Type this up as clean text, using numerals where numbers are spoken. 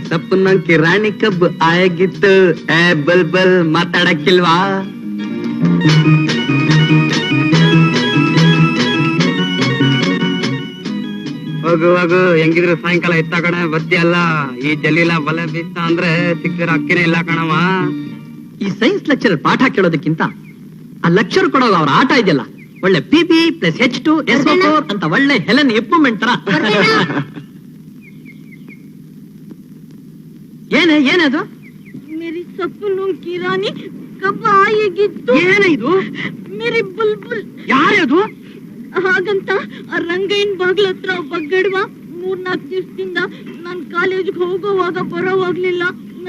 ಸಪ್ಪನ ಕಿರಾಣಿ ಕಬ್ ಆಗಿತ್ತು ಬಲ್ ಬಲ್ ಮಾತಾಡಕ್ಕಿಲ್ವಾ? ಹೋಗು ಹೋಗು, ಹೆಂಗಿದ್ರು ಸಾಯಂಕಾಲ ಎತ್ತ ಕಣೆ ಬರ್ತೀಯಲ್ಲ. ಈ ಜಲೀಲ ಬಲೆ ಬೀಸ ಅಂದ್ರೆ ಸಿಕ್ಕಿರ ಅಕ್ಕಿನೇ ಇಲ್ಲ ಕಣವ. ಈ ಸೈನ್ಸ್ ಲೆಕ್ಚರ್ ಪಾಠ ಕೇಳೋದಕ್ಕಿಂತ ಆ ಲೆಕ್ಚರ್ ಕೊಡೋದು ಅವ್ರ ಆಟ ಇದೆಯಲ್ಲ, ಒಳ್ಳೆ PP + H2 SO4 ಅಂತ ಒಳ್ಳೆ ಹೆಲೆನ್ ಎಪ್ಪುಮೆಂಟ್ ತರ. ಏನದು? मेरी सपनों की रानी कब आएगी? ಏನಿದು? मेरी बुलबुल. ಯಾರದು? ಹಾಗಂತ ರಂಗಯ್ಯನ ಬಾಗ್ಲ ಹತ್ರ ಬಗ್ಗಡ್ವ 3-4 ದಿವಸದಿಂದ ನಾನ್ ಕಾಲೇಜ್ಗೆ ಹೋಗೋವಾಗ ಬರೋವಾಗ್ಲಿಲ್ಲ.